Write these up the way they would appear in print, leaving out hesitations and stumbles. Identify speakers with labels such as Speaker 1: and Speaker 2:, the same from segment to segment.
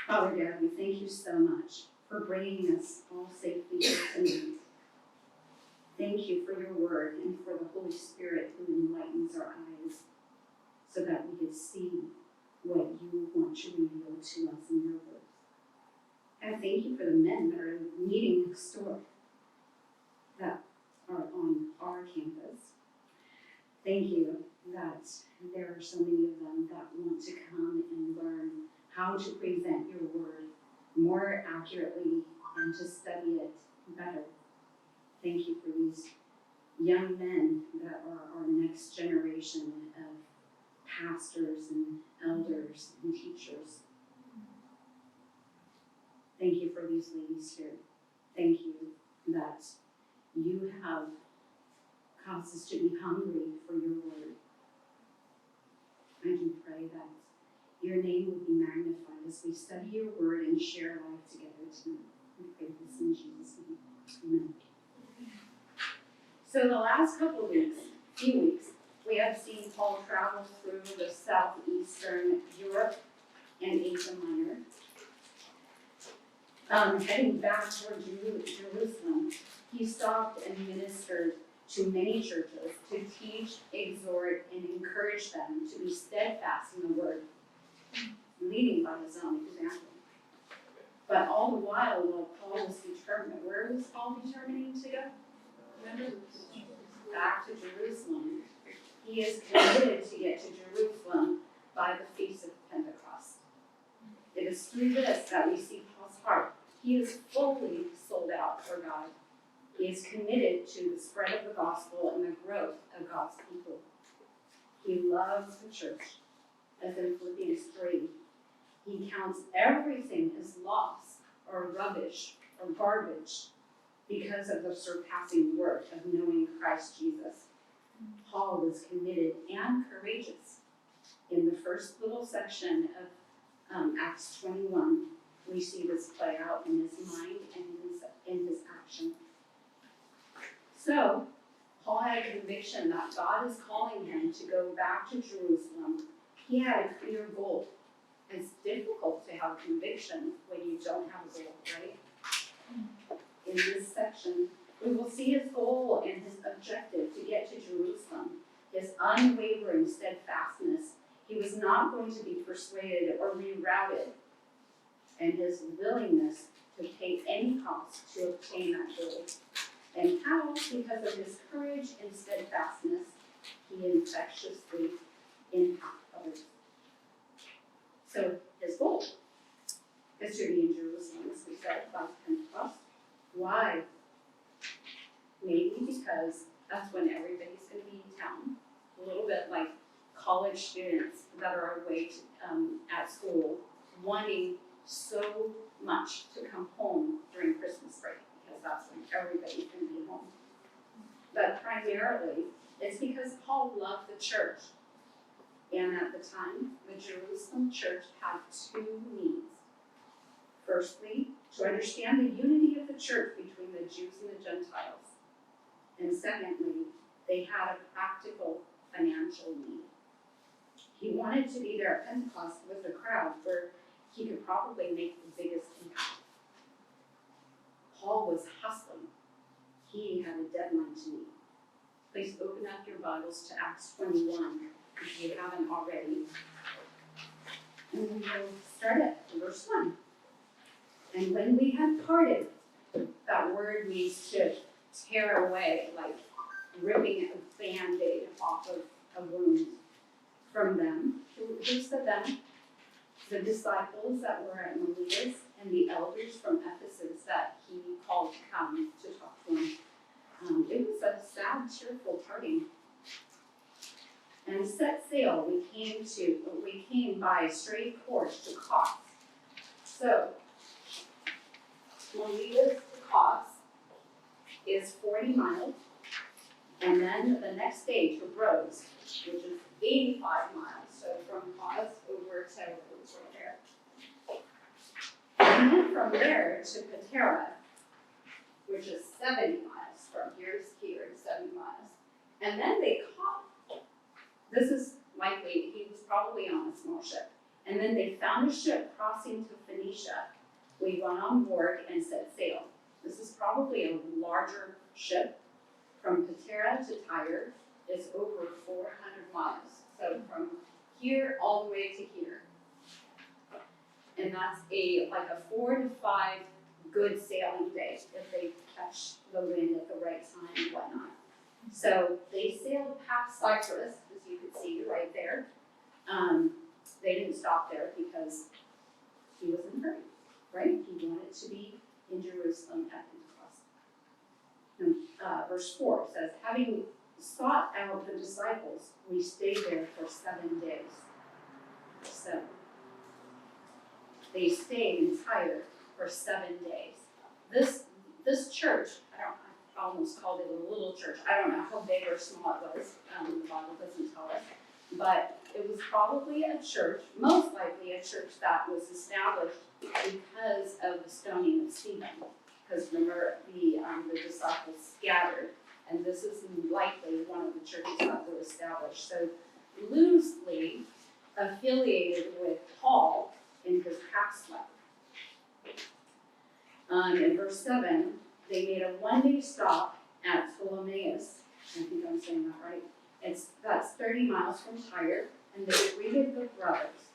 Speaker 1: Father God, we thank you so much for bringing us all safely here tonight. Thank you for your word and for the Holy Spirit who enlightens our eyes so that we can see what you want to reveal to us in your word. I thank you for the men that are meeting next door that are on our campus. Thank you that there are so many of them that want to come and learn how to present your word more accurately and to study it better. Thank you for these young men that are our next generation of pastors and elders and teachers. Thank you for these ladies here. Thank you that you have caused us to be hungry for your word. I do pray that your name will be magnified as we study your word and share life together tonight. We pray this in Jesus' name. Amen. So the last few weeks, we have seen Paul travel through the southeastern Europe and Asia Minor. Heading back toward Jerusalem, he stopped and ministered to many churches to teach, exhort, and encourage them to be steadfast in the word, leading by his own example. But all the while Paul was determined, where was Paul determining to go? Remember? Back to Jerusalem. He is committed to get to Jerusalem by the Feast of Pentecost. It is through this that we see Paul's heart. He is fully sold out for God. He is committed to the spread of the gospel and the growth of God's people. He loves the church, as in Philippians 3. He counts everything as loss or rubbish or garbage because of the surpassing worth of knowing Christ Jesus. Paul was committed and courageous. In the first little section of Acts 21, we see this play out in his mind and in his action. So, Paul had a conviction that God is calling him to go back to Jerusalem. He had a clear goal. It's difficult to have conviction when you don't have a goal, right? In this section, we will see his goal and his objective to get to Jerusalem, his unwavering steadfastness. He was not going to be persuaded or rerouted, and his willingness to pay any cost to obtain that goal. And how? Because of his courage and steadfastness, he infectiously impacted others. So his goal is to be in Jerusalem, as we said, by Pentecost. Why? Maybe because that's when everybody's going to be in town. A little bit like college students that are away at school, wanting so much to come home during Christmas break, because that's when everybody's going to be home. But primarily, it's because Paul loved the church. And at the time, the Jerusalem church had two needs. Firstly, to understand the unity of the church between the Jews and the Gentiles. And secondly, they had a practical financial need. He wanted to be there at Pentecost with the crowd where he could probably make the biggest impact. Paul was hustling. He had a deadline to meet. Please open up your Bibles to Acts 21 if you haven't already. And we will start at verse 1. And when we had parted, that word means to tear away, like ripping a Band-Aid off of a wound from them. Who's the them? The disciples that were at Miletus and the elders from Ephesus that he called to come to talk to him. It was a sad, cheerful parting. And set sail, we came by a straight course to Kos. So, Miletus to Kos is 40 miles, and then the next day to Rhodes, which is 85 miles. So from Kos over to Rhodes right there. And then from there to Patara, which is 70 miles. From here to here is 70 miles. And then they caught, this is likely, he was probably on a small ship. And then they found a ship crossing to Phoenicia. Phoenicia. We went on board and set sail. This is probably a larger ship. From Patara to Tyre is over 400 miles. So from here all the way to here. And that's like a 4 to 5 good sailing day if they catch the wind at the right time and whatnot. So they sailed past Cyprus, as you can see right there. They didn't stop there because he was in a hurry, right? He wanted to be in Jerusalem at Pentecost. Verse 4 says, having sought out the disciples, we stayed there for 7 days. So they stayed in Tyre for 7 days. This church, I almost called it a little church. I don't know how big or small it was. The Bible doesn't tell us. But it was probably a church, most likely a church that was established because of the stoning of Stephen. Because remember, the disciples scattered, and this is likely one of the churches that were established. So loosely affiliated with Paul in his past life. In verse 7, they made a one-day stop at Ptolemais. I think I'm saying that right. That's 30 miles from Tyre, and they greeted the brothers.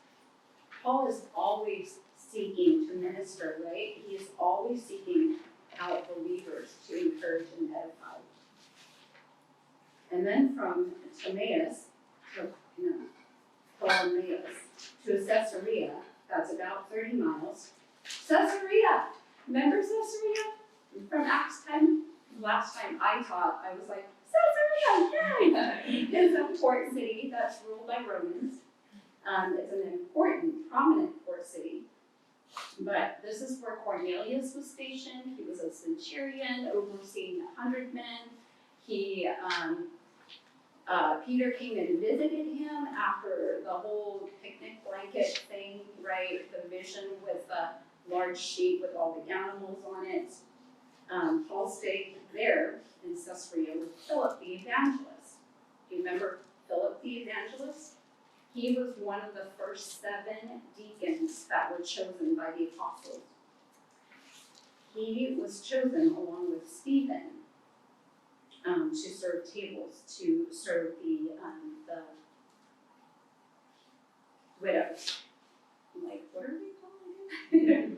Speaker 1: Paul is always seeking to minister, right? He is always seeking out believers to encourage and edify. And then from Ptolemais to Caesarea, that's about 30 miles. Caesarea! Remember Caesarea? From Acts 10? Last time I taught, I was like, Caesarea, yay! It's a port city that's ruled by Romans. It's an important, prominent port city. But this is where Cornelius was stationed. He was a centurion overseeing 100 men. Peter came and visited him after the whole picnic blanket thing, right? The vision with the large sheet with all the animals on it. Paul stayed there in Caesarea with Philip the evangelist. Do you remember Philip the evangelist? He was one of the first 7 deacons that were chosen by the apostles. He was chosen along with Stephen to serve tables, to serve the widows. I'm like, what are we calling it?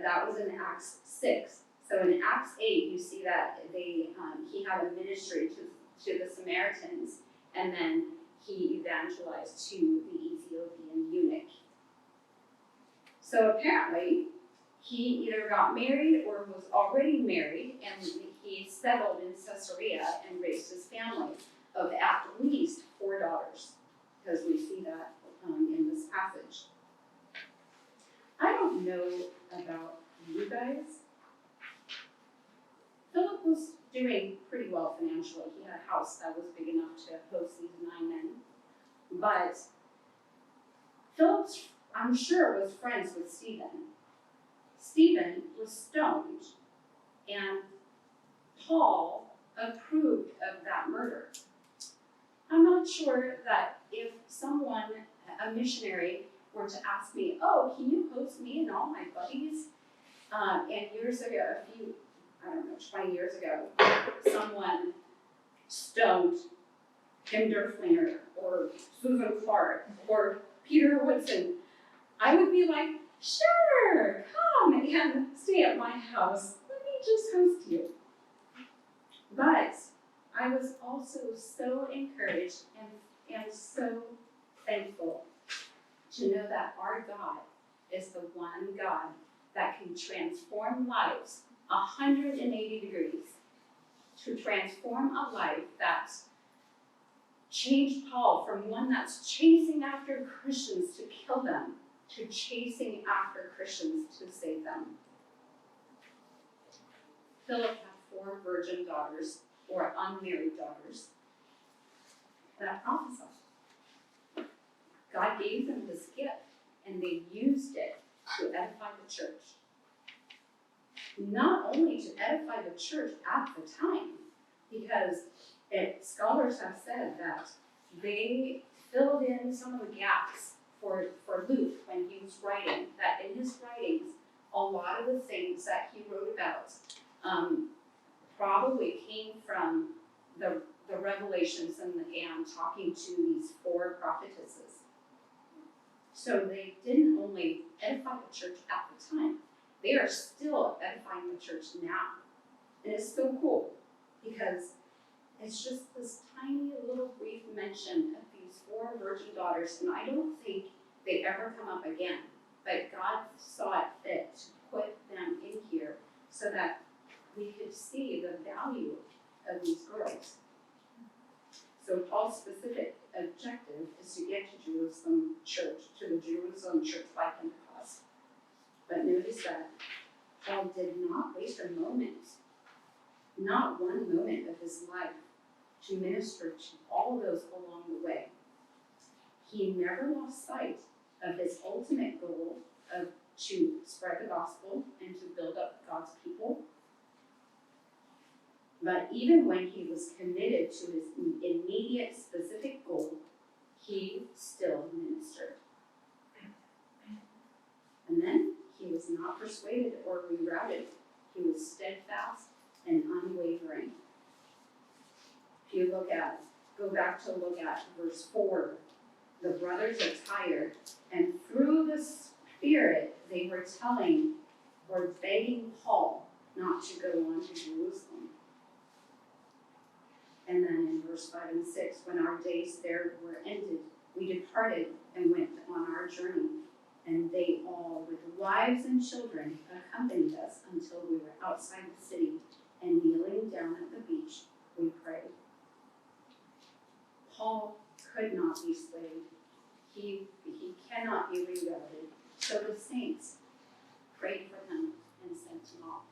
Speaker 1: That was in Acts 6. So in Acts 8, you see that he had a ministry to the Samaritans, and then he evangelized to the Ethiopian eunuch. So apparently, he either got married or was already married, and he settled in Caesarea and raised his family of at least 4 daughters, because we see that in this passage. I don't know about you guys. Philip was doing pretty well financially. He had a house that was big enough to host these 9 men. But Philip, I'm sure, was friends with Stephen. Stephen was stoned, and Paul approved of that murder. I'm not sure that if someone, a missionary, were to ask me, oh, can you host me and all my buddies? And years ago, 20 years ago, someone stoned Tim Durflinger or Susan Clark or Peter Woodson, I would be like, sure, come and stay at my house. Let me just host you. But I was also so encouraged and so thankful to know that our God is the one God that can transform lives 180 degrees, to transform a life that's changed Paul from one that's chasing after Christians to kill them to chasing after Christians to save them. Philip had 4 virgin daughters, or unmarried daughters, that prophesied. God gave them this gift, and they used it to edify the church. Not only to edify the church at the time, because scholars have said that they filled in some of the gaps for Luke when he the things that he wrote about probably came from the revelations and talking to these 4 prophetesses. So they didn't only edify the church at the time, they are still edifying the church now. And it's so cool because it's just this tiny little brief mention of these 4 virgin daughters, and I don't think they ever come up again. But God saw it fit to put them in here so that we could see the value of these girls. So Paul's specific objective is to get to Jerusalem church, to the Jerusalem church by Pentecost. But notice that Paul did not waste a moment, not one moment of his life, to minister to all those along the way. He never lost sight of his ultimate goal of to spread the gospel and to build up God's people. But even when he was committed to his immediate specific goal, he still ministered. And then he was not persuaded or rerouted. He was steadfast and unwavering. If you go back to look at verse 4, the brothers are tired, and through the Spirit they were telling or begging Paul not to go on to Jerusalem. And then in verse 5 and 6, when our days there were ended, we departed and went on our journey. And they all, with wives and children, accompanied us until we were outside the city, and kneeling down at the beach, we prayed. Paul could not be swayed. He cannot be rerouted. So the saints prayed for him and sent him off.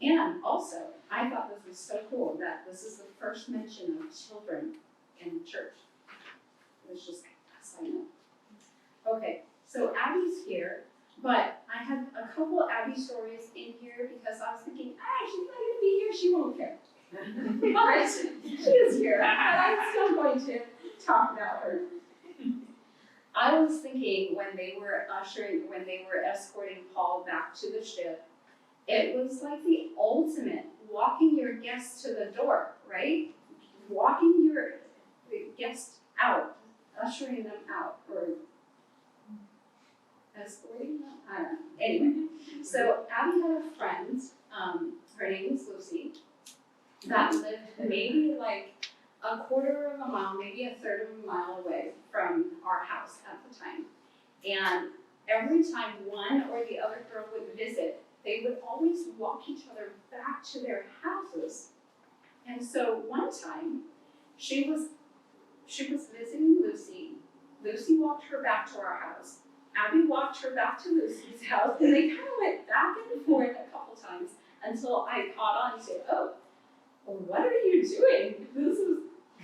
Speaker 1: And also, I thought this was so cool that this is the first mention of children in the church. It was just a side note. Okay, so Abby's here, but I have a couple Abby stories in here because I was thinking, she's not going to be here, she won't care. But she is here, and I'm still going to talk about her. I was thinking when they were escorting Paul back to the ship, it was like the ultimate walking your guests to the door, right? Walking your guests out, ushering them out, or escorting them? I don't know. Anyway, so Abby had a friend, her name was Lucy, that lived maybe like a quarter of a mile, maybe a third of a mile away from our house at the time. And every time one or the other girl would visit, they would always walk each other back to their houses. And so one time, she was visiting Lucy. Lucy walked her back to our house. Abby walked her back to Lucy's house, and they kind of went back and forth a couple times until I caught on to, well, what are you doing? This is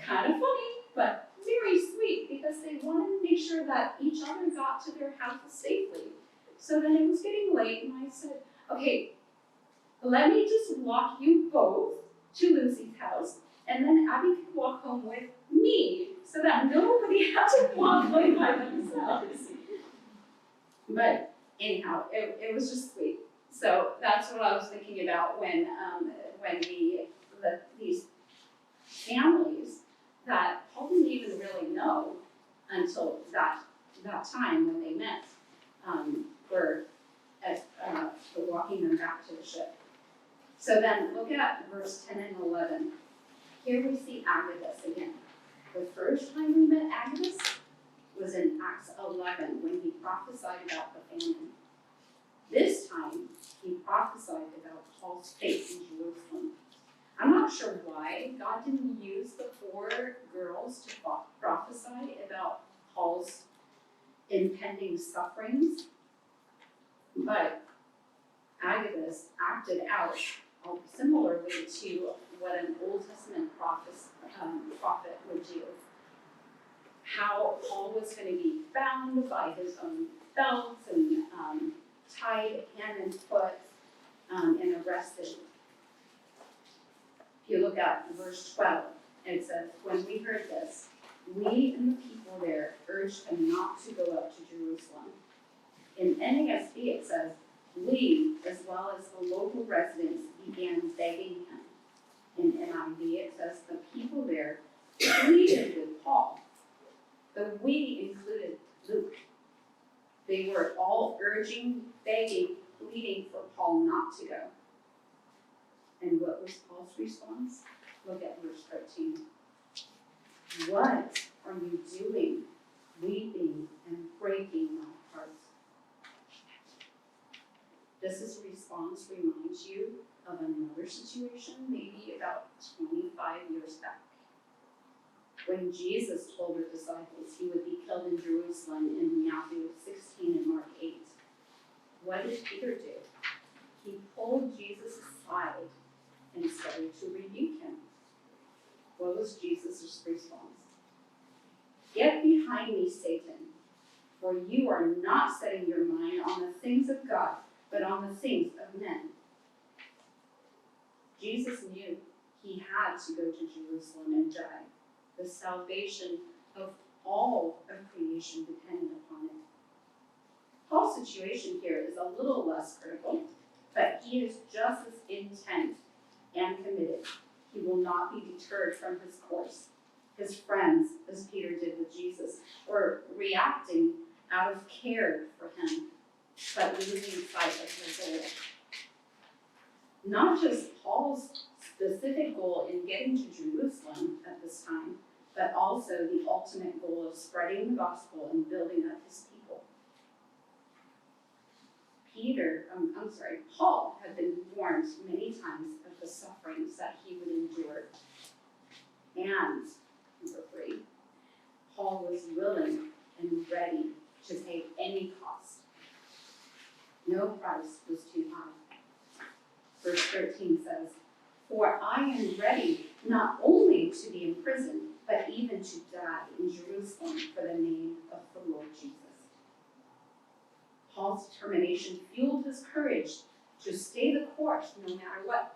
Speaker 1: kind of funny, but very sweet, because they wanted to make sure that each other got to their houses safely. So then it was getting late, and I said, okay, let me just walk you both to Lucy's house, and then Abby can walk home with me, so that nobody had to walk home by themselves. But anyhow, it was just sweet. So that's what I was thinking about when these families that Paul didn't even really know until that time when they met were walking them back to the ship. So then look at verse 10 and 11. Here we see Agabus again. The first time we met Agabus was in Acts 11 when he prophesied about the famine. This time, he prophesied about Paul's fate in Jerusalem. I'm not sure why God didn't use the 4 girls to prophesy about Paul's impending sufferings, but Agabus acted out similarly to what an Old Testament prophet would do. How Paul was going to be bound by his own belt and tied hand and foot and arrested. If you look at verse 12, it says, when we heard this, we and the people there urged him not to go up to Jerusalem. The we included Luke. They were all urging, begging, pleading for Paul not to go. And what was Paul's response? Look at verse 13. What are you doing, weeping and breaking my heart? Does this response remind you of another situation, maybe about 25 years back? When Jesus told the disciples he would be killed in Jerusalem in Matthew 16 and Mark 8. What did Peter do? He pulled Jesus aside and started to rebuke him. What was Jesus' response? Get behind me, Satan, for you are not setting your mind on the things of God, but on the things of men. Jesus knew he had to go to Jerusalem and die. The salvation of all of creation depended upon it. Paul's situation here is a little less critical, but he is just as intent and committed. He will not be deterred from his course. His friends, as Peter did with Jesus, were reacting out of care for him, but losing sight of the goal. Not just Paul's specific goal in getting to Jerusalem at this time, but also the ultimate goal of spreading the gospel and building up his people. Paul had been warned many times of the sufferings that he would endure. And, number 3, Paul was willing and ready to pay any cost. No price was too high. Verse 13 says, for I am ready not only to be imprisoned, but even to die in Jerusalem for the name of the Lord Jesus. Paul's determination fueled his courage to stay the course no matter what.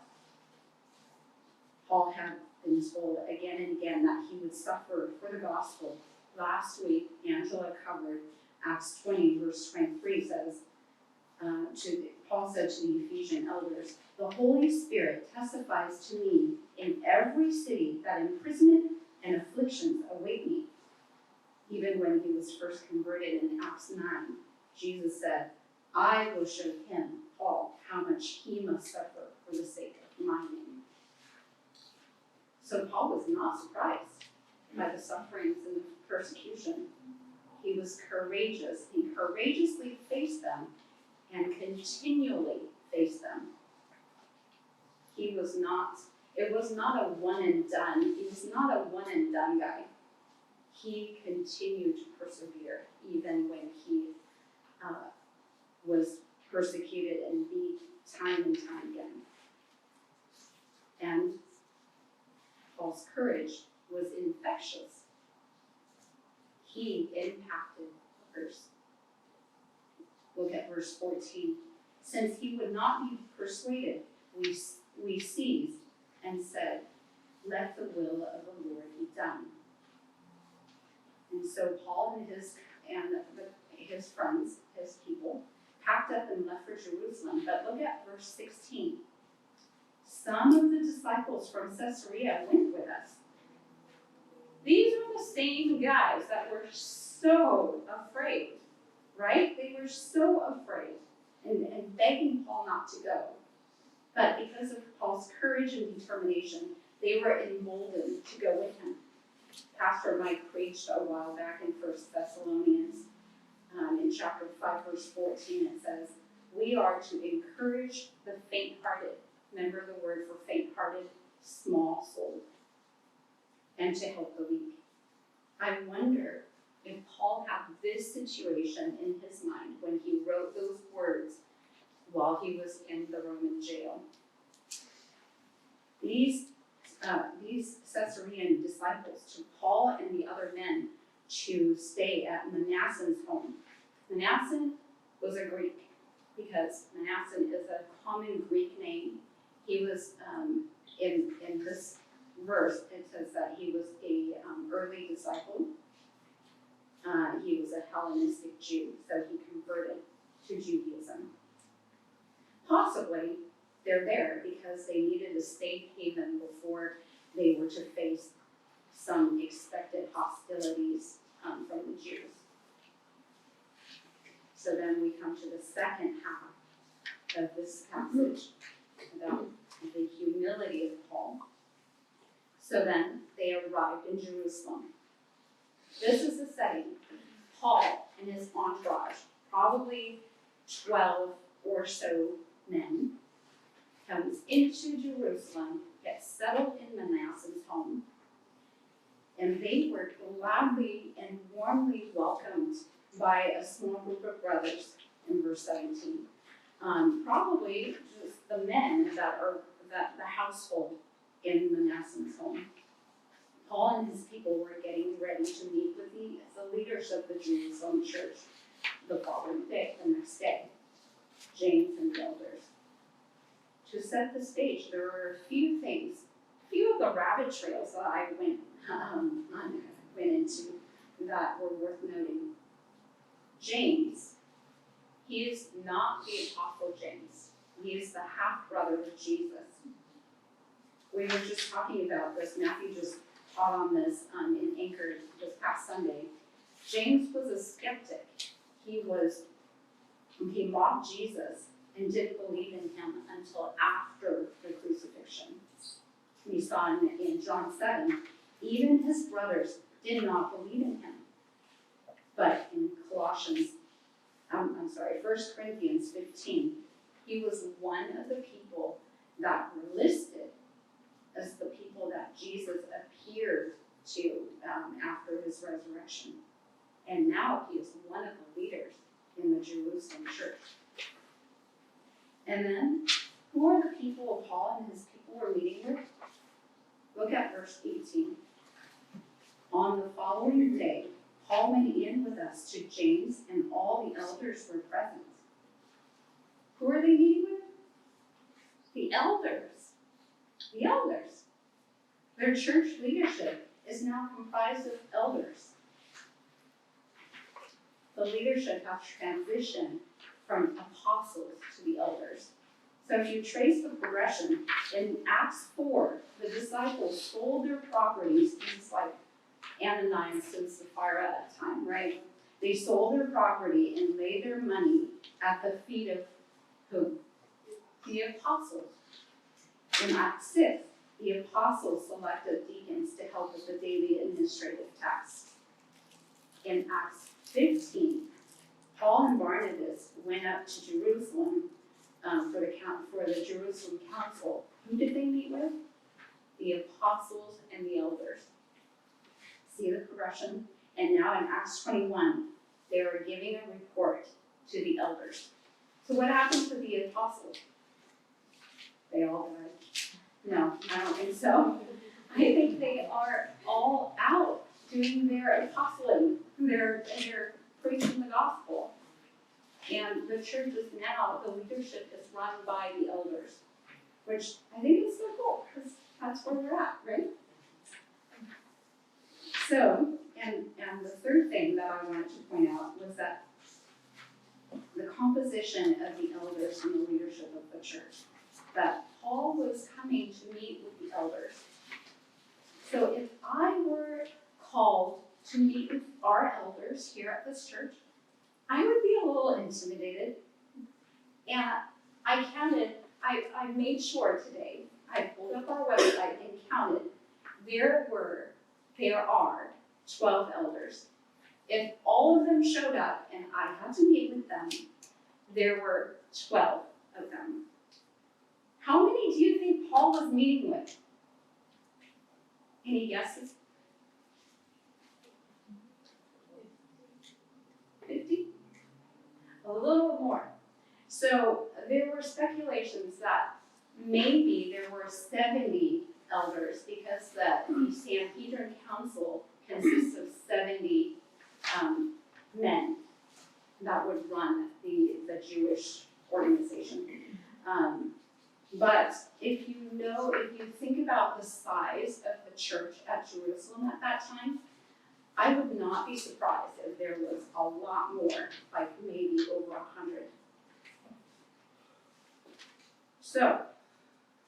Speaker 1: Paul had been told again and again that he would suffer for the gospel. Last week, Angela covered Acts 20, verse 23 says, Paul said to the Ephesian elders, the Holy Spirit testifies to me in every city that imprisonment and afflictions await me. Even when he was first converted in Acts 9, Jesus said, I will show him, Paul, how much he must suffer for the sake of my name. So Paul was not surprised by the sufferings and the persecution. He was courageous. He courageously faced them and continually faced them. It was not a one and done. He was not a one and done guy. He continued to persevere even when he was persecuted and beat time and time again. And Paul's courage was infectious. He impacted others. Look at verse 14. Since he would not be persuaded, we seized and said, let the will of the Lord be done. And so Paul and his friends, his people, packed up and left for Jerusalem. But look at verse 16. Some of the disciples from Caesarea went with us. These are the same guys that were so afraid, right? They were so afraid and begging Paul not to go. But because of Paul's courage and determination, they were emboldened to go with him. Pastor Mike preached a while back in 1 Thessalonians, in chapter 5, verse 14, it says, we are to encourage the faint-hearted. Remember the word for faint-hearted? Small-souled. And to help the weak. I wonder if Paul had this situation in his mind when he wrote those words while he was in the Roman jail. These Caesarean disciples took Paul and the other men to stay at Manasseh's home. Manasseh was a Greek because Manasseh is a common Greek name. He was, in this verse, it says that he was a early disciple. He was a Hellenistic Jew, so he converted to Judaism. Possibly, they're there because they needed a safe haven before they were to face some expected hostilities from the So then we come to the second half of this passage about the humility of Paul. So then they arrived in Jerusalem. This is the setting. Paul and his entourage, probably 12 or so men, comes into Jerusalem, gets settled in Manasseh's home, and they were gladly and warmly welcomed by a small group of brothers in verse 17. Probably just the men that are the household in Manasseh's home. Paul and his people were getting ready to meet with the leaders of the Jerusalem church the following day, the next day, James and the elders. To set the stage, there were a few of the rabbit trails that I went into that were worth noting. James, he is not the Apostle James. He is the half-brother of Jesus. We were just talking about this. Matthew just taught on this in Anchor this past Sunday. James was a skeptic. He mocked Jesus and didn't believe in him until after the crucifixion. We saw in John 7, even his brothers did not believe in him. But in 1 Corinthians 15, he was one of the people that were listed as the people that Jesus appeared to after his resurrection. And now he is one of the leaders in the Jerusalem church. And then, who are the people Paul and his people were meeting with? Look at verse 18. On the following day, Paul went in with us to James, and all the elders were present. Who are they meeting with? The elders. The elders. Their church leadership is now comprised of elders. The leadership has transitioned from apostles to the elders. So if you trace the progression, in Acts 4, the disciples sold their properties. This is like Ananias and Sapphira at the time, right? They sold their property and laid their money at the feet of whom? The apostles. In Acts 6, the apostles selected deacons to help with the daily administrative tasks. In Acts 15, Paul and Barnabas went up to Jerusalem for the Jerusalem council. Who did they meet with? The apostles and the elders. See the progression? And now in Acts 21, they are giving a report to the elders. So what happens to the apostles? They all died. No, I don't think so. I think they are all out doing their apostling. They're preaching the gospel. And the church is now, the leadership is run by the elders, which I think is so cool, because that's where we're at, right? So, and the third thing that I wanted to point out was that the composition of the elders and the leadership of the church, that Paul was coming to meet with the elders. So if I were called to meet with our elders here at this church, I would be a little intimidated. And I made sure today, I pulled up our website and counted, there are 12 elders. If all of them showed up and I had to meet with them, there were 12 of them. How many do you think Paul was meeting with? Any guesses? 50? A little more. So there were speculations that maybe there were 70 elders because the Sanhedrin Council consists of 70 men that would run the Jewish organization. But if you think about the size of the church at Jerusalem at that time, I would not be surprised if there was a lot more, like maybe over 100. So,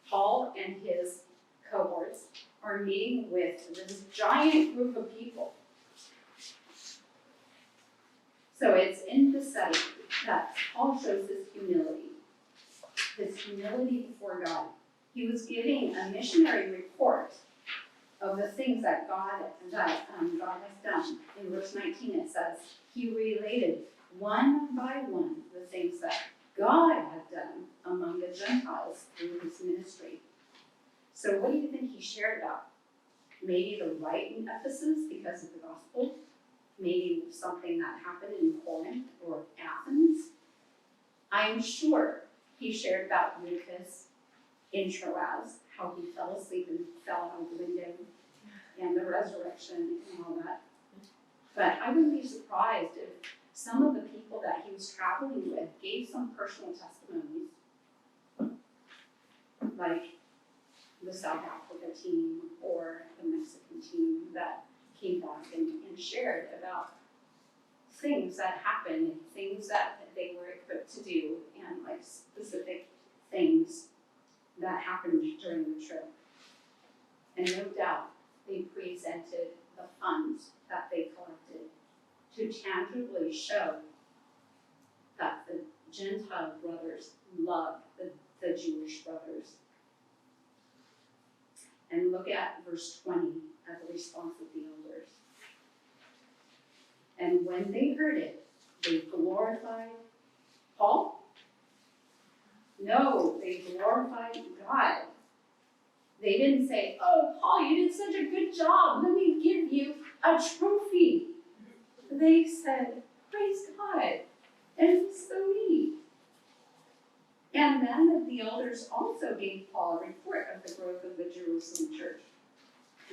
Speaker 1: Paul and his cohorts are meeting with this giant group of people. So it's in the setting. that Paul shows his humility before God. He was giving a missionary report of the things that God has done. In verse 19 it says, he related one by one the things that God had done among the Gentiles through his ministry. So what do you think he shared about? Maybe the right in Ephesus because of the gospel? Maybe something that happened in Corinth or Athens? I'm sure he shared about Lucas in Troas, how he fell asleep and fell out of the window, and the resurrection and all that. But I wouldn't be surprised if some of the people that he was traveling with gave some personal testimonies, like the South Africa team or the Mexican team that came back and shared about things that happened, things that they were equipped to do, and like specific things that happened during the trip. And no doubt they presented the funds that they collected to tangibly show that the Gentile brothers loved the Jewish brothers. And look at verse 20 at the response of the elders. And when they heard it, they glorified Paul? No, they glorified God. They didn't say, oh, Paul, you did such a good job. Let me give you a trophy. They said, praise God. And it's so neat. And then the elders also gave Paul a report of the growth of the Jerusalem church.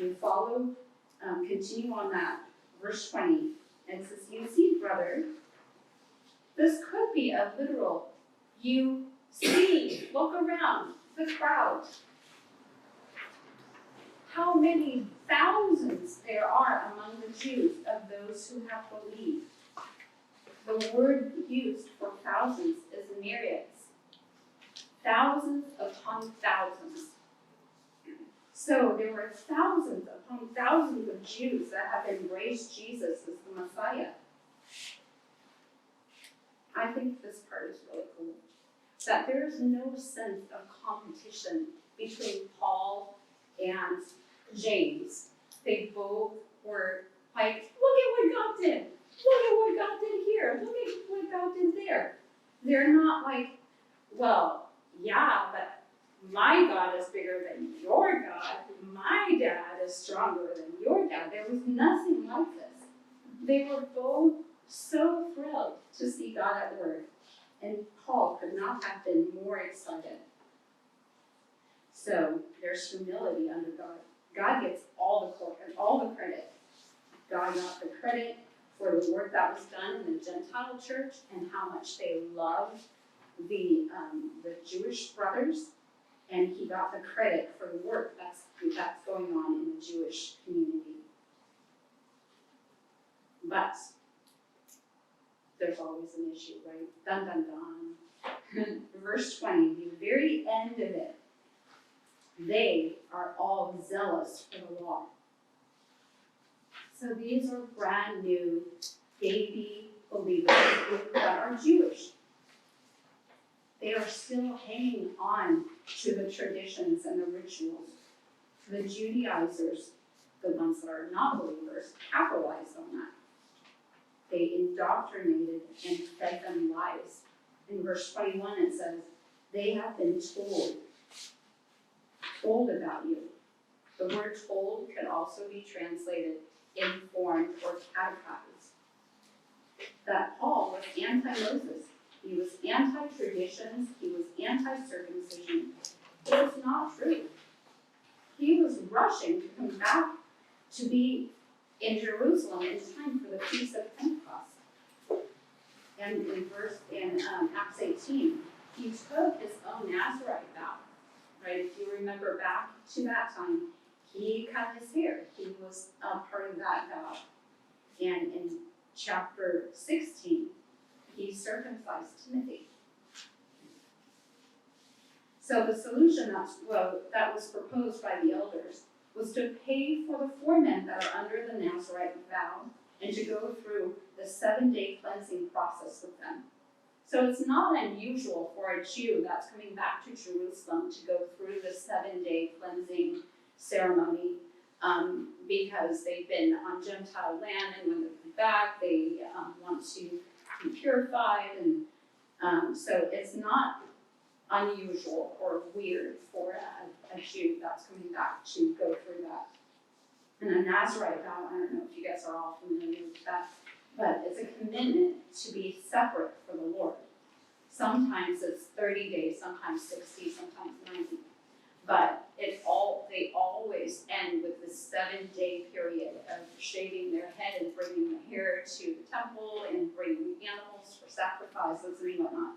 Speaker 1: We continue on that, verse 20. And it says, you see, brother, this could be a literal, you see, look around, the crowd. How many thousands there are among the Jews of those who have believed. The word used for thousands is myriads. Thousands upon thousands. So there were thousands upon thousands of Jews that have embraced Jesus as the Messiah. I think this part is really cool. That there is no sense of competition between Paul and James. They both were like, look at what God did. Look at what God did here. Look at what God did there. They're not like, well, yeah, but my God is bigger than your God. My dad is stronger than your dad. There was nothing like this. They were both so thrilled to see God at work. And Paul could not have been more excited. So there's humility under God. God gets all the credit. God got the credit for the work that was done in the Gentile church and how much they loved the Jewish brothers, and he got the credit for the work that's going on in the Jewish community. But there's always an issue, right? Dun, dun, dun. Verse 20, the very end of it. They are all zealous for the law. So these are brand new baby believers that are Jewish. They are still hanging on to the traditions and the rituals. The Judaizers, the ones that are not believers, capitalized on that. They indoctrinated and fed them lies. In verse 21 it says, they have been told about you. The word told could also be translated informed or catechized. That Paul was anti-Moses. He was anti-traditions. He was anti-circumcision. It was not true. He was rushing to come back to be in Jerusalem in time for the Feast of Pentecost. And in Acts 18, he took his own Nazarite vow. Right? If you remember back to that time, he cut his hair. He was a part of that vow. And in chapter 16, he circumcised Timothy. So the solution that was proposed by the elders was to pay for the 4 men that are under the Nazarite vow and to go through the 7-day cleansing process with them. So it's not unusual for a Jew that's coming back to Jerusalem to go through the 7-day cleansing ceremony, because they've been on Gentile land, and when they come back, they want to be purified, and so it's not unusual or weird for a Jew that's coming back to go through that. And a Nazirite vow, I don't know if you guys are all familiar with that, but it's a commitment to be separate for the Lord. Sometimes it's 30 days, sometimes 60, sometimes 90. But they always end with this 7-day period of shaving their head and bringing the hair to the temple and bringing animals for sacrifices and whatnot.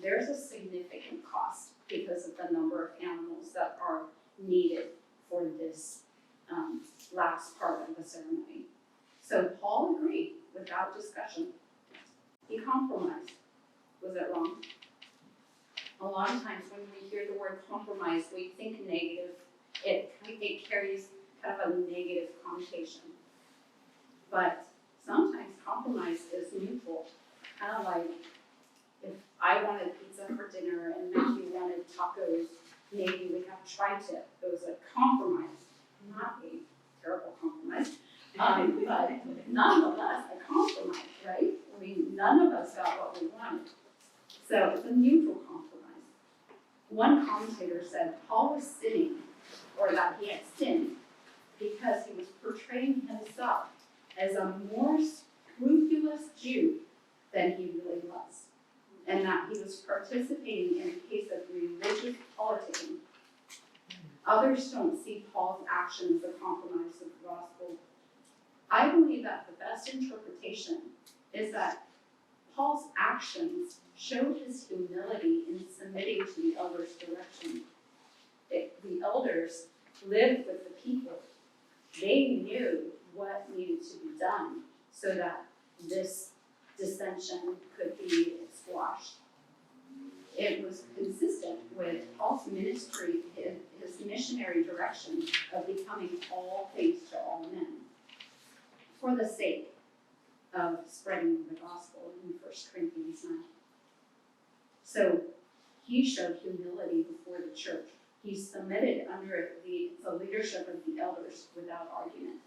Speaker 1: There's a significant cost because of the number of animals that are needed for this last part of the ceremony. So Paul agreed without discussion. He compromised. Was it wrong? A lot of times when we hear the word compromise, we think negative. It carries kind of a negative connotation. But sometimes compromise is neutral. Kind of like if I wanted pizza for dinner and Matthew wanted tacos, maybe we have tri-tip. It was a compromise, not a terrible compromise. But nonetheless, a compromise, right? I mean, none of us got what we wanted. So it's a neutral compromise. One commentator said Paul was sinning, or that he had sinned, because he was portraying himself as a more scrupulous Jew than he really was, and that he was participating in a case of religious politicking. Others don't see Paul's actions as a compromise of the gospel. I believe that the best interpretation is that Paul's actions showed his humility in submitting to the elders' direction. The elders lived with the people. They knew what needed to be done so that this dissension could be squashed. It was consistent with Paul's ministry, his missionary direction of becoming all things to all men for the sake of spreading the gospel in 1 Corinthians 9. So he showed humility before the church. He submitted under the leadership of the elders without argument.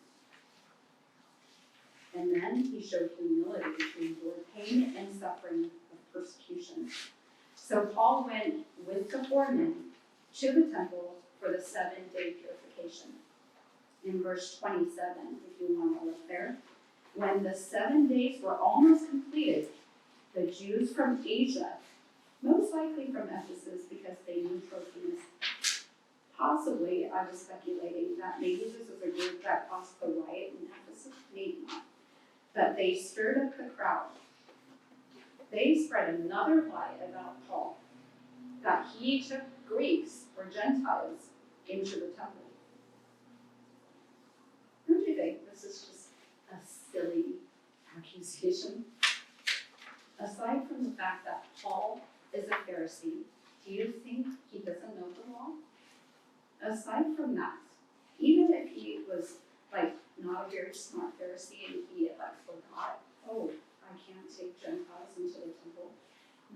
Speaker 1: And then he showed humility to endure pain and suffering of persecution. So Paul went with the 4 men to the temple for the 7-day purification. In verse 27, if you want to look there, when the 7 days were almost completed, the Jews from Asia, most likely from Ephesus because they knew Trophimus, possibly, I was speculating that maybe this was a group that caused the riot in Ephesus, maybe not, but they stirred up the crowd. They spread another lie about Paul, that he took Greeks or Gentiles into the temple. Don't you think this is just a silly accusation? Aside from the fact that Paul is a Pharisee, do you think he doesn't know the law? Aside from that, even if he was not a very smart Pharisee and he forgot, oh, I can't take Gentiles into the temple.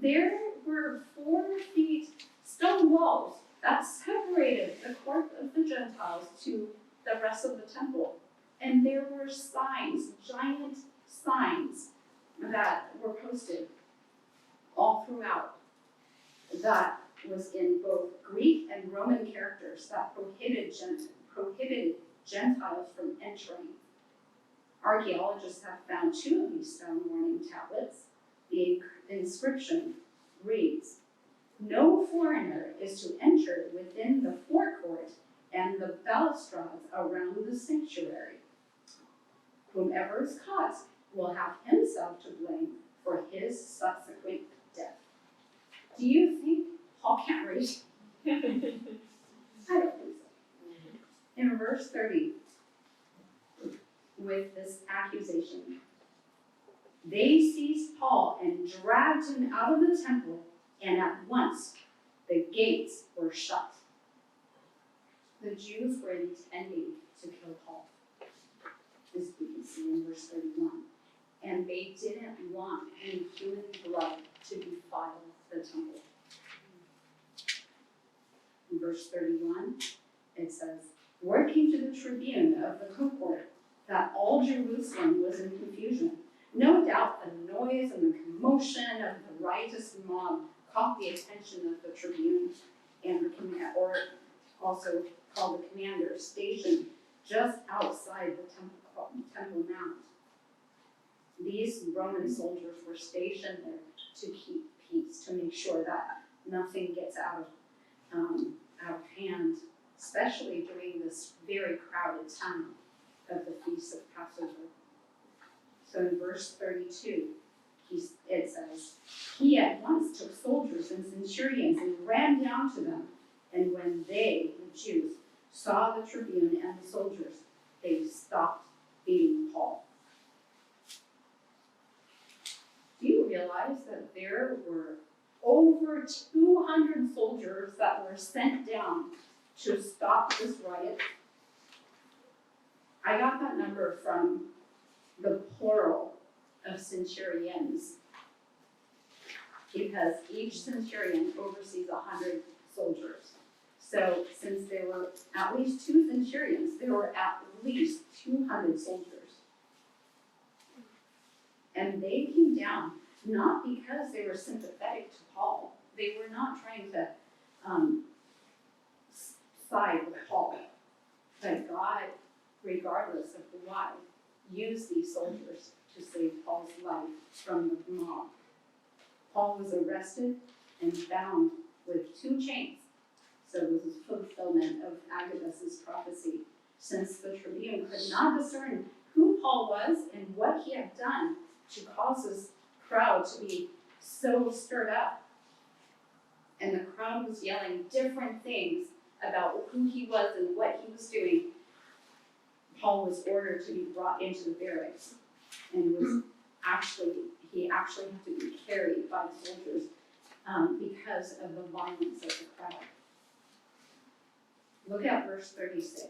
Speaker 1: There were 4 feet stone walls that separated the court of the Gentiles to the rest of the temple. And there were signs, giant signs, that were posted all throughout. That was in both Greek and Roman characters that prohibited Gentiles from entering. Archaeologists have found 2 of these stone warning tablets. The inscription reads, "No foreigner is to enter within the forecourt and the balustrades around the sanctuary. Whomever is caught will have himself to blame for his subsequent death." Do you think Paul can't read? I don't think so. In verse 30, with this accusation, they seized Paul and dragged him out of the temple, and at once the gates were shut. The Jews were intending to kill Paul, as we can see in verse 31, and they didn't want any human blood to defile the temple. In verse 31, it says, word came to the tribune of the cohort that all Jerusalem was in confusion. No doubt the noise and the commotion of the riotous mob caught the attention of the tribune and the or also called the commander, stationed just outside the temple mount. These Roman soldiers were stationed there to keep peace, to make sure that nothing gets out of hand, especially during this very crowded time of the Feast of Passover. So in verse 32, it says, he at once took soldiers and centurions and ran down to them. And when they, the Jews, saw the tribune and the soldiers, they stopped beating Paul. Do you realize that there were over 200 soldiers that were sent down to stop this riot? I got that number from the plural of centurions, because each centurion oversees 100 soldiers. So since there were at least 2 centurions, there were at least 200 soldiers. And they came down not because they were sympathetic to Paul. They were not trying to side with Paul. But God, regardless of why, used these soldiers to save Paul's life from the mob. Paul was arrested and bound with 2 chains. So this is fulfillment of Agabus's prophecy, since the tribune could not discern who Paul was and what he had done to cause this crowd to be so stirred up. And the crowd was yelling different things about who he was and what he was doing. Paul was ordered to be brought into the barracks, and he actually had to be carried by the soldiers because of the violence of the crowd. Look at verse 36.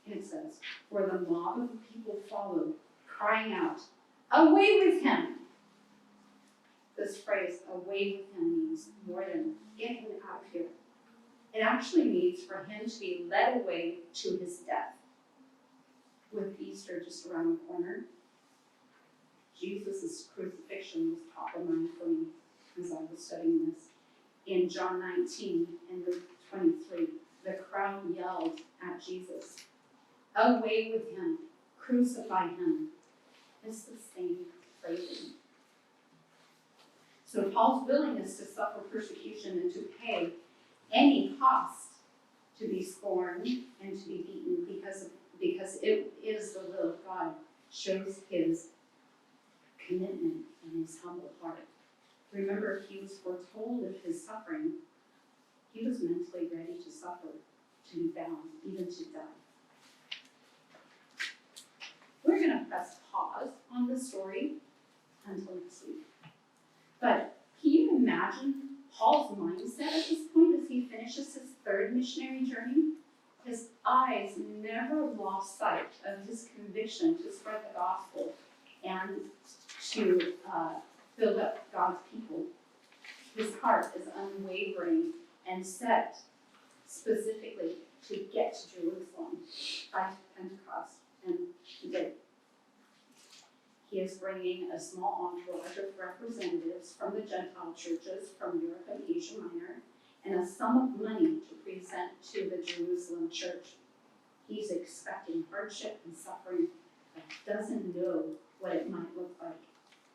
Speaker 1: It says, for the mob of the people followed, crying out, away with him! This phrase, away with him, means more than get him out of here. It actually means for him to be led away to his death. With Easter just around the corner, Jesus' crucifixion was top of mind for me as I was studying this. In John 19 and Luke 23, the crowd yelled at Jesus, away with him, crucify him. It's the same phrasing. So Paul's willingness to suffer persecution and to pay any cost to be scorned and to be beaten because it is the will of God shows his commitment and his humble heart. Remember, he was foretold of his suffering. He was mentally ready to suffer, to be bound, even to die. We're going to press pause on this story until next week. But can you imagine Paul's mindset at this point as he finishes his 3rd missionary journey? His eyes never lost sight of his conviction to spread the gospel and to build up God's people. His heart is unwavering and set specifically to get to Jerusalem by Pentecost, and he did. He is bringing a small entourage of representatives from the Gentile churches from Europe and Asia Minor, and a sum of money to present to the Jerusalem church. He's expecting hardship and suffering, but doesn't know what it might look like.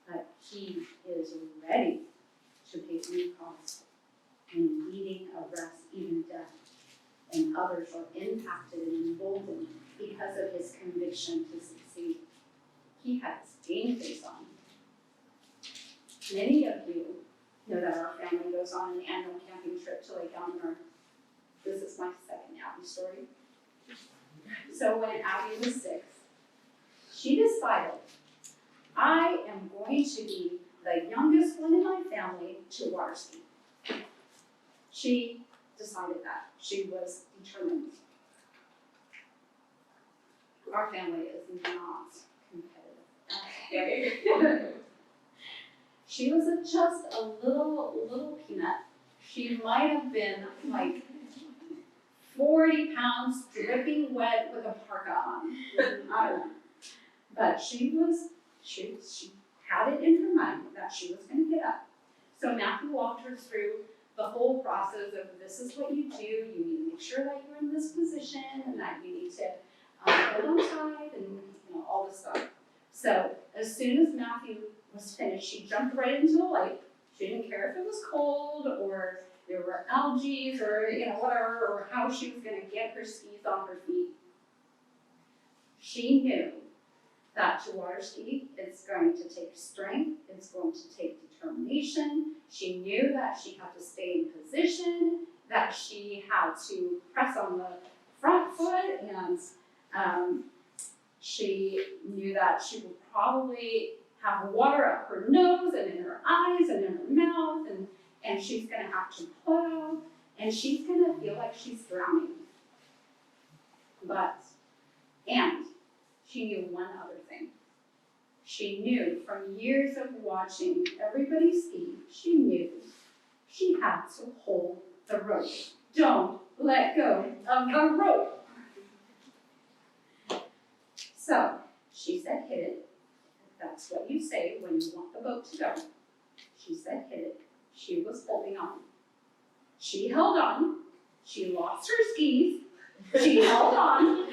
Speaker 1: But he is ready to pay any cost, and leading, arrest, even death. And others are impacted and emboldened because of his conviction to succeed. He has game face on. Many of you know that our family goes on an annual camping trip to Lake Elmer. This is my 2nd Abby story. So when Abby was 6, she decided, I am going to be the youngest one in my family to water ski. She decided that. She was determined. Our family is not competitive. She was just a little peanut. She might have been like 40 pounds, dripping wet with a parka on. I don't know. But she had it in her mind that she was going to get up. So Matthew walked her through the whole process of this is what you do. You need to make sure that you're in this position and that you need to hold on tight and all this stuff. So as soon as Matthew was finished, she jumped right into the lake. She didn't care if it was cold or there were algae or whatever, or how she was going to get her skis on her feet. She knew that to water ski, it's going to take strength, it's going to take determination. She knew that she had to stay in position, that she had to press on the front foot, and she knew that she would probably have water up her nose and in her eyes and in her mouth, and she's going to have to plow, and she's going to feel like she's drowning. And she knew one other thing. She knew from years of watching everybody ski, she knew she had to hold the rope. Don't let go of the rope. So she said, hit it. That's what you say when you want the boat to go. She said, hit it. She was holding on. She held on. She lost her skis. She held on.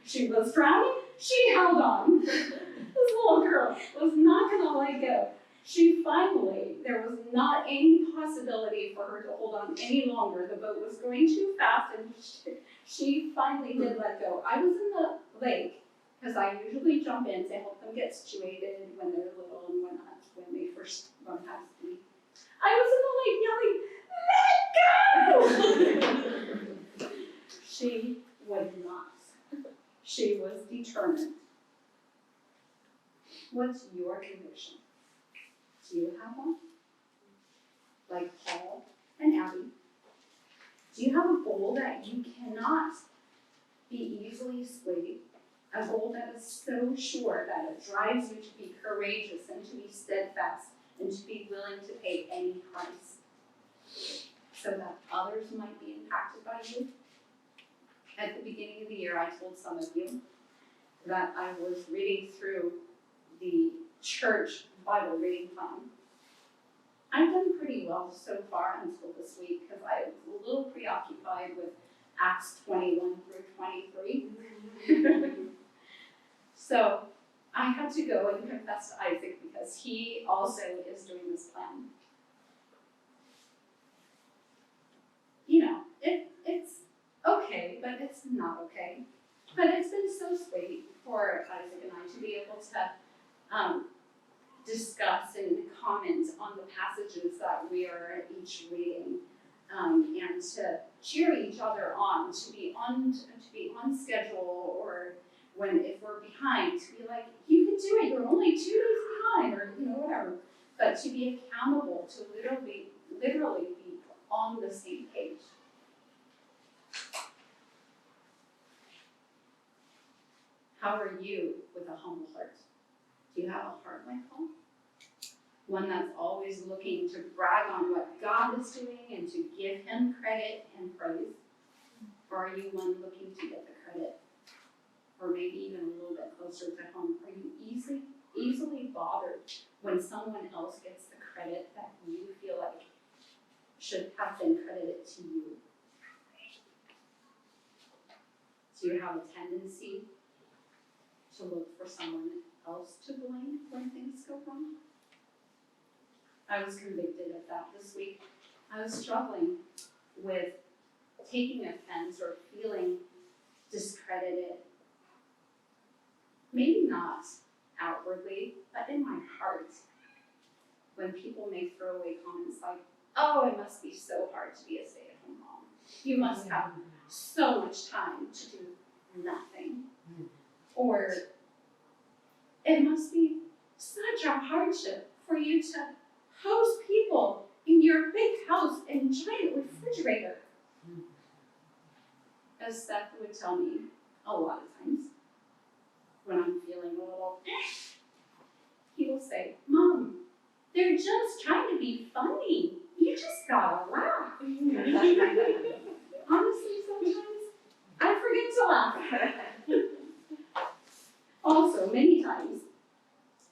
Speaker 1: She was drowning. She held on. This little girl was not going to let go. There was not any possibility for her to hold on any longer. The boat was going too fast, and she finally did let go. I was in the lake, because I usually jump in to help them get situated when they're little and when they first learn how to ski. I was in the lake yelling, let go! She would not. She was determined. What's your conviction? Do you have one? Like Paul and Abby? Do you have a goal that you cannot be easily swayed? A goal that is so sure that it drives you to be courageous and to be steadfast and to be willing to pay any price so that others might be impacted by you? At the beginning of the year, I told some of you that I was reading through the church Bible reading plan. I've done pretty well so far until this week because I was a little preoccupied with Acts 21 through 23. So I had to go and confess to Isaac because he also is doing this plan. It's okay, but it's not okay. But it's been so sweet for Isaac and I to be able to discuss and comment on the passages that we are each reading, and to cheer each other on, to be on schedule, or if we're behind, to be like, you can do it, you're only 2 days behind, or whatever. But to be accountable, to literally be on the same page. How are you with a humble heart? Do you have a heart like Paul? One that's always looking to brag on what God is doing and to give him credit and praise? Or are you one looking to get the credit? Or maybe even a little bit closer to home? Are you easily bothered when someone else gets the credit that you feel like should have been credited to you? Do you have a tendency to look for someone else to blame when things go wrong? I was convicted of that this week. I was struggling with taking offense or feeling discredited. Maybe not outwardly, but in my heart. When people make throwaway comments like, oh, it must be so hard to be a stay-at-home mom. You must have so much time to do nothing. Or it must be such a hardship for you to host people in your big house and giant refrigerator. As Seth would tell me a lot of times when I'm feeling a little, he will say, Mom, They're just trying to be funny. You just gotta laugh. Honestly, sometimes I forget to laugh. Also, many times,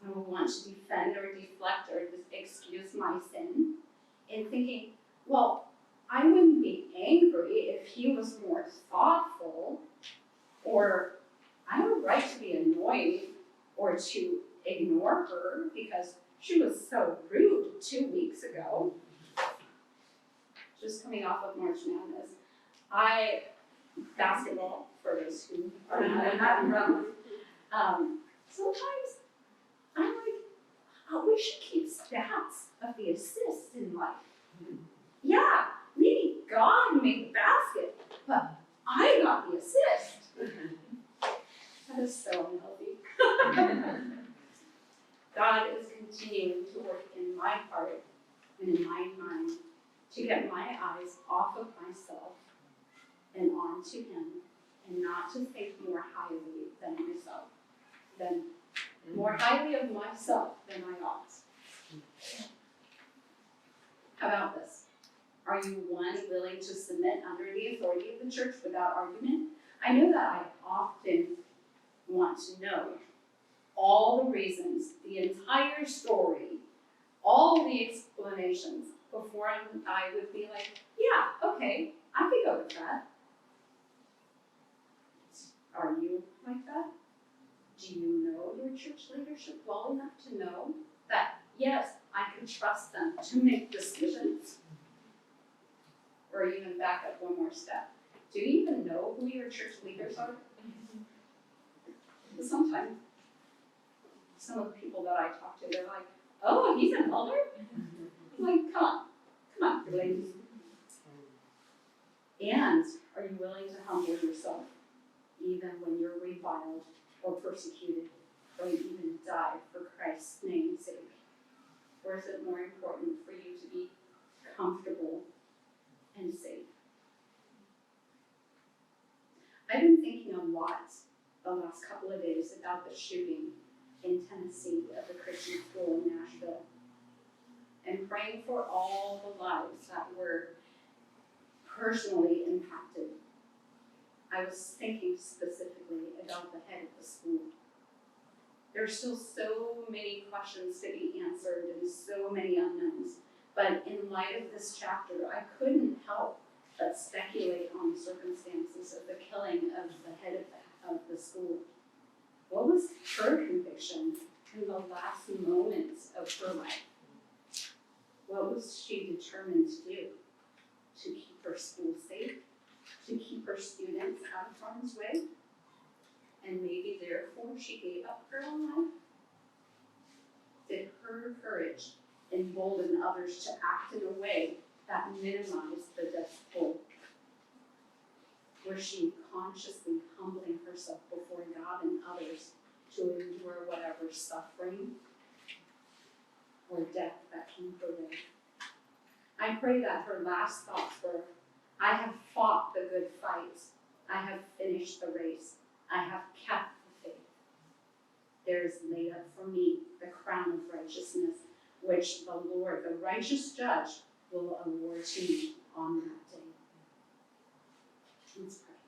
Speaker 1: I will want to defend or deflect or excuse my sin in thinking, well, I wouldn't be angry if he was more thoughtful, or I have a right to be annoyed or to ignore her because she was so rude 2 weeks ago. Just coming off of March Madness. Basketball, for those who are not sometimes I'm like, oh, we should keep stats of the assists in life. Yeah, maybe God made the basket, but I got the assist. That is so unhealthy. God is continuing to work in my heart and in my mind to get my eyes off of myself and onto Him, and not to think more highly than myself, more highly of myself than I ought. How about this? Are you one willing to submit under the authority of the church without argument? I know that I often want to know all the reasons, the entire story, all the explanations before I would be like, yeah, okay, I could go with that. Are you like that? Do you know your church leadership well enough to know that, yes, I can trust them to make decisions? Or even back up one more step. Do you even know who your church leaders are? Sometimes some of the people that I talk to, they're like, oh, he's an elder? I'm like, come on, ladies. And are you willing to humble yourself even when you're reviled or persecuted, or even die for Christ's name's sake? Or is it more important for you to be comfortable and safe? I've been thinking a lot the last couple of days about the shooting in Tennessee at the Christian school in Nashville, and praying for all the lives that were personally impacted. I was thinking specifically about the head of the school. There's still so many questions to be answered and so many unknowns, but in light of this chapter, I couldn't help but speculate on the circumstances of the killing of the head of the school. What was her conviction in the last moments of her life? What was she determined to do? To keep her school safe? To keep her students out of harm's way? And maybe therefore she gave up her own life? Did her courage embolden others to act in a way that minimized the death toll? Was she consciously humbling herself before God and others to endure whatever suffering or death that came her way? I pray that her last thoughts were, I have fought the good fight. I have finished the race. I have kept the faith. There is laid up for me the crown of righteousness, which the Lord, the righteous judge, will award to me on that day. Let's pray.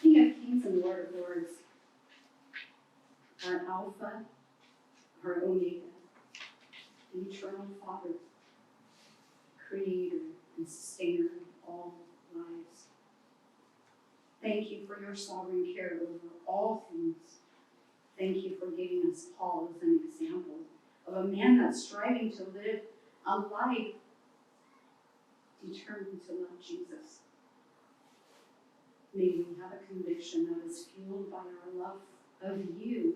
Speaker 1: King of kings and Lord of lords, our Alpha, our Omega, the eternal Father, creator and sustainer of all lives. Thank you for your sovereign care over all things. Thank you for giving us Paul as an example of a man that's striving to live a life determined to love Jesus. May we have a conviction that is fueled by our love of you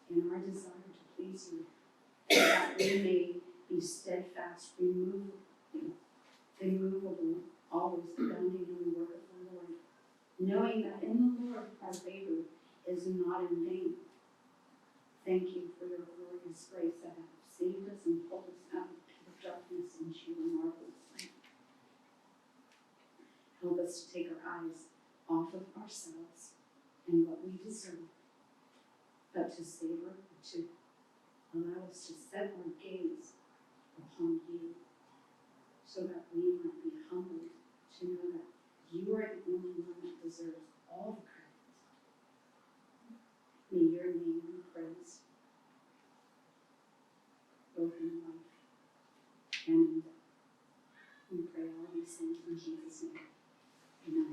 Speaker 1: and our desire to please you, that we may be steadfast, immovable, always abounding in the work of the Lord, knowing that in the Lord our labor is not in vain. Thank you for your glorious grace that has saved us and pulled us out of darkness into your marvelous light. Help us to take our eyes off of ourselves and what we deserve, but to savor, to allow us to set our gaze upon you, so that we might be humbled to know that you are the only one that deserves all the credit. May your name be praised, both in life and in death. We pray all these things in Jesus' name. Amen.